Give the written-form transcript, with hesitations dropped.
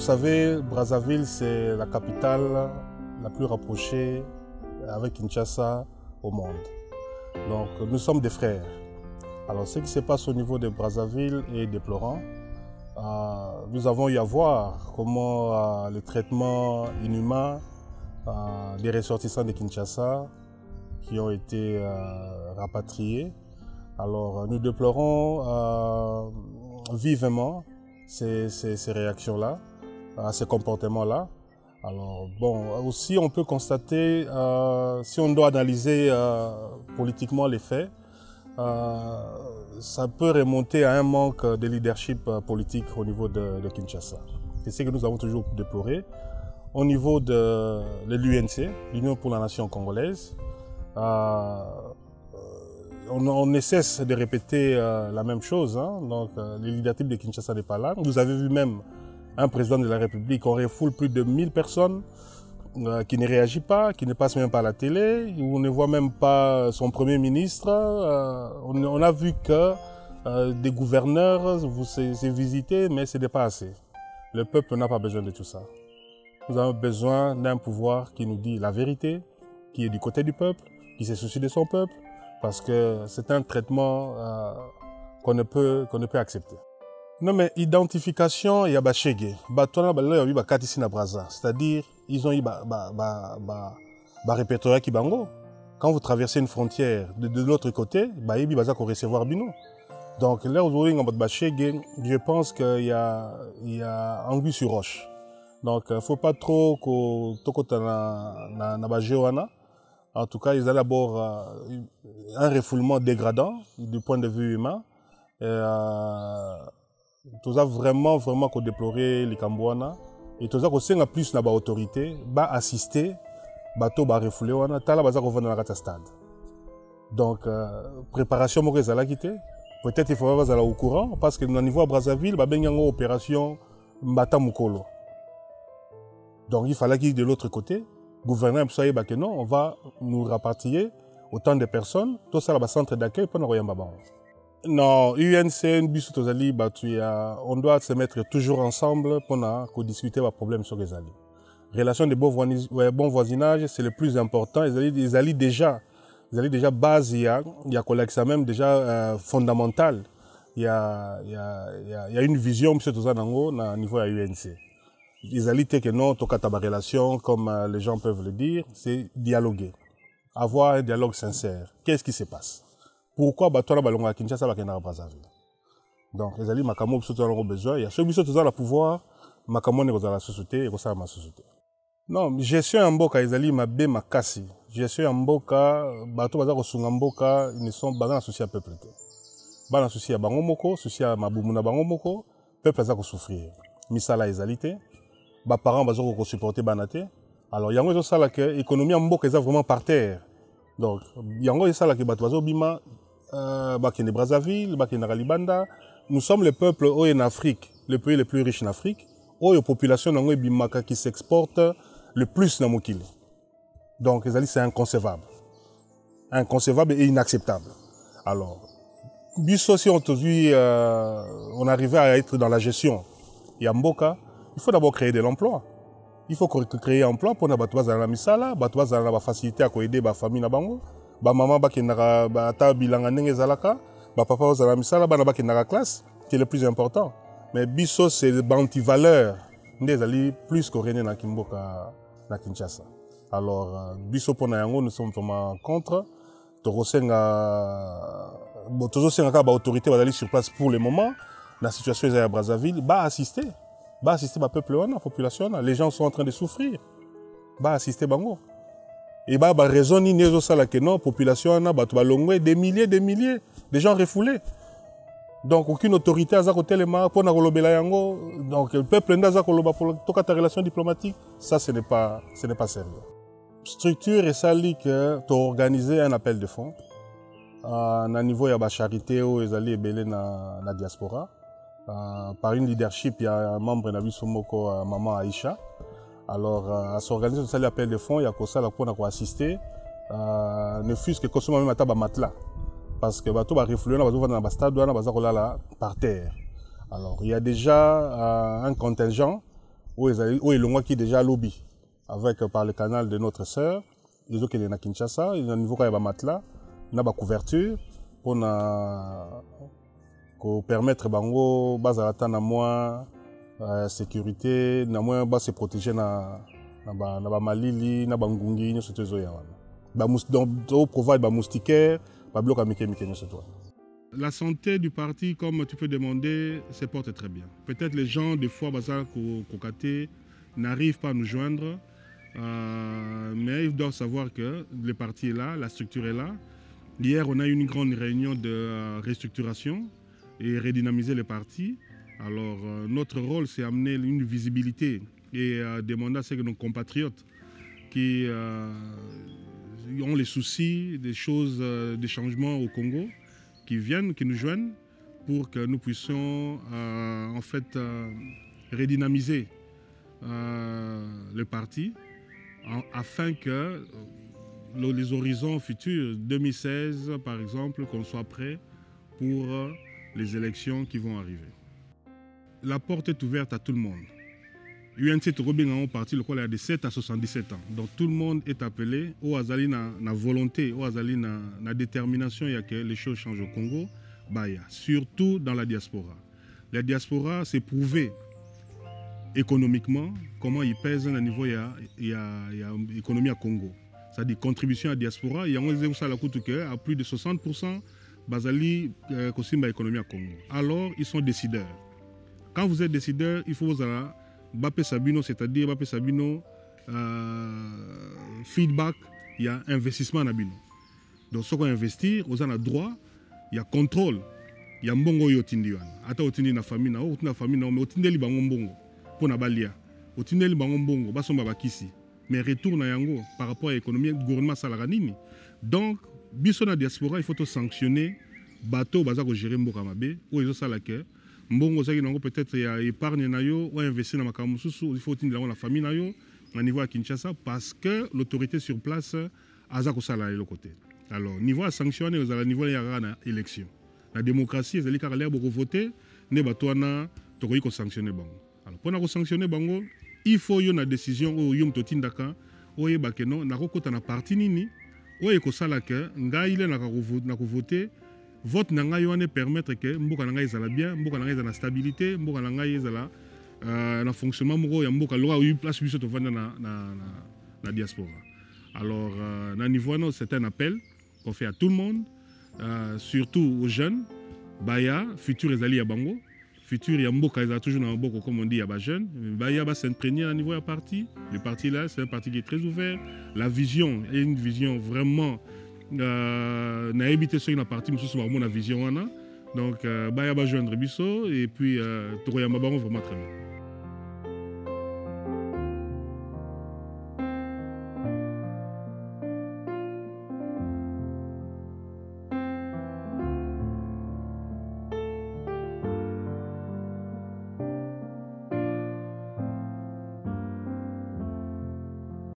savez, Brazzaville, c'est la capitale la plus rapprochée avec Kinshasa au monde. Donc, nous sommes des frères. Alors, ce qui se passe au niveau de Brazzaville est déplorant. Nous avons eu à voir comment le traitement inhumain des ressortissants de Kinshasa qui ont été rapatriés. Alors, nous déplorons vivement ces réactions-là, ces comportements-là. Alors, bon, aussi on peut constater, si on doit analyser politiquement les faits, ça peut remonter à un manque de leadership politique au niveau de Kinshasa. C'est ce que nous avons toujours déploré. Au niveau de l'UNC, l'Union pour la Nation congolaise, on ne cesse de répéter la même chose. Hein. Donc, le leadership de Kinshasa n'est pas là. Vous avez vu même un président de la République, on refoule plus de 1000 personnes qui ne réagit pas, qui ne passe même pas à la télé, on ne voit même pas son premier ministre. On a vu que des gouverneurs s'est visité, mais ce n'est pas assez. Le peuple n'a pas besoin de tout ça. Nous avons besoin d'un pouvoir qui nous dit la vérité, qui est du côté du peuple, qui se soucie de son peuple, parce que c'est un traitement qu'on ne peut accepter. Non mais identification il y a bachege, batona balala yabi bakati na Brazza, c'est-à-dire ils ont eu répertoire qui bango. Quand vous traversez une frontière de l'autre côté, bah yebi baza ko recevoir bino. Donc là aujourd'hui en mode bachege, je pense qu'il y a anguille sur roche. Donc faut pas trop ko tokota na bajewana. En tout cas, ils ont d'abord un refoulement dégradant du point de vue humain. Tout ça vraiment qu'on déplorer les Cambouana. Et tout ça qu'on sait plus na autorité, ba assister, bateau ba refouler wana, tala baza qu'on va dans la stade. Donc préparation mo rezala kité. Peut-être il faut aller au courant parce que au niveau à Brazzaville, ba benyango opération Mbata Mukolo. Donc il fallait qu'il y ait de l'autre côté. Gouverneur Msoye Bakeno, on va nous rapatrier autant de personnes, tout ça là centre d'accueil pour nous rejoindre. Non, UNC, on doit se mettre toujours ensemble pour discuter des problèmes sur les alliés. Relation de bon voisinage, c'est le plus important. Ils allaient déjà base, il y a même déjà fondamental. Il y a une vision au niveau de l'UNC. Les alliés que non, tokataba relation, comme les gens peuvent le dire, c'est dialoguer. Avoir un dialogue sincère. Qu'est-ce qui se passe? Pourquoi Batola Balonga Kinshasa Bakena Brazzaville? Donc, les alliés Makamo ont besoin. Il y a ceux qui ont le pouvoir, Makamo n'est pas la société et que ça ma société. Non, gestion en boka, les alliés Mabé Makasi. Gestion en boka, Bato Bazako Sungamboka, ils ne sont pas associés à peuple. Ban associés à Bangomoko, associés à Maboumuna Bangomoko, peuple Bazako souffrir. Misala les alliés. Les parents vont supporter Banaté. Alors, il y a un ça que l'économie en Mboka est vraiment par terre. Donc, il y a un ça que Batouazo Bima, Bakene Brazzaville, Bakene Ralibanda. Nous sommes le peuple en Afrique, le pays le plus riche en Afrique, où la population qui s'exporte le plus dans Mokili. Donc, c'est inconcevable. Inconcevable et inacceptable. Alors, si on arrivait à être dans la gestion, il y a Mboka. Il faut d'abord créer de l'emploi. Il faut créer un emploi pour la misala, la facilité à aider la famille, la maman qui est bilanga nenge zalaka, papa la misala, qui est la classe, c'est le plus important. Mais biso c'est l'antivaleur, des plus qu'orient na Kimboka na Kinshasa. Alors biso pour nous sommes vraiment contre. Autorité va aller sur place pour le moment. La situation est à Brazzaville, assister. Assister le peuple, la population, les gens sont en train de souffrir. Assister bango. Et raison ni nezo sala que non, population des milliers de gens refoulés. Donc aucune autorité a côté les mains pour na yango. Donc le peuple n'a koloba pour ta relation diplomatique, ça ce n'est pas sérieux. Structure et ça lit que tu organisé un appel de fonds. À niveau il y a charité ou les alliés belé na diaspora. Par une leadership, il y a un membre de Nabisomoko, Maman Aïcha. Alors, à s'organiser, ça l'appel de fonds, il y a ça pour assister. Ne fût-ce que consommer même à matelas. Parce que bateau va refluer, on va dans le stade, on va par terre. Alors, il y a déjà un contingent où ils qui déjà lobby avec par le canal de notre sœur. Ils ont qui à Kinshasa, ils ont un niveau quand il y a matelas, il y a couverture pour permettre bango bazalata na moins sécurité, na moins bas se protéger na malili, na bangungi, nous sommes zoya wana. Donc provide ba moustiquaire, ba bloc à mike nous c'est toi. La santé du parti, comme tu peux demander, se porte très bien. Peut-être les gens, des fois, n'arrivent pas à nous joindre, mais ils doivent savoir que le parti est là, la structure est là. Hier, on a eu une grande réunion de restructuration et redynamiser le parti. Alors, notre rôle, c'est amener une visibilité et demander à ce que nos compatriotes qui ont les soucis des choses, des changements au Congo, qui viennent, qui nous joignent pour que nous puissions en fait redynamiser le parti afin que les horizons futurs, 2016 par exemple, qu'on soit prêt pour les élections qui vont arriver. La porte est ouverte à tout le monde. UNC est parti le a de 7 à 77 ans. Donc tout le monde est appelé au Azali na volonté, au Azali na détermination il y a que les choses changent au Congo, surtout dans la diaspora. La diaspora s'est prouvé économiquement comment il pèse à niveau il y a économie à Congo. C'est-à-dire contribution à la diaspora, il y a à plus de 60% Bazali Kosimba économie à Congo. Alors ils sont décideurs. Quand vous êtes décideur, il faut vous avoir Bappé Sabino, c'est-à-dire Bappé Sabino, feedback, il y a investissement Nabino. Donc, ce qu'on investit, vous avez droit, il y a contrôle, il y a mbongo yotindi wana. Ata otindi na famille na, otindi na famille na, mais otindi li bango mbongo pour na balia. Otindi li bango mbongo, basomba bakisi. Mais retour na yango par rapport à l'économie, le gouvernement salaranini. Donc, biso na diaspora, il faut to sanctionner bateau baza ko gérer mboka mabe, ou ils ont que mbongo zaki nango peut-être ya épargne na yo ou investir na makambo susu il faut tindela la famille na yo à niveau à Kinshasa parce que l'autorité sur place aza ko sala le côté. Alors niveau à sanctionner aux ala niveau ya na élection. La démocratie ezali ka l'air beaucoup voter ne batwana to ko sanctionner bango. Alors pour na sanctionner bango il faut yo na décision o yo mtotindaka o yeba ke non na kokota na parti nini o ko sala ke ngai ile na ko voter vote na ngai wana permettre que mboka na ngai ezala bien, mboka na ngai ezala stabilité, mboka na ngai ezala na fonctionnement moko ya mboka loka eu place biso to vanda na diaspora. Alors na niveau wana c'est un appel qu'on fait à tout le monde, surtout aux jeunes, baya futur ezali ya bango, futur ya mboka ezala toujours na mboka comme on dit ya ba jeunes, baya ba s'imprégner à niveau ya parti. Le parti là, c'est un parti qui est très ouvert, la vision est une vision vraiment na habité sur une partie monsieur sur la vision wana donc baya ba joindre biso et puis to ya mabango vraiment très bien.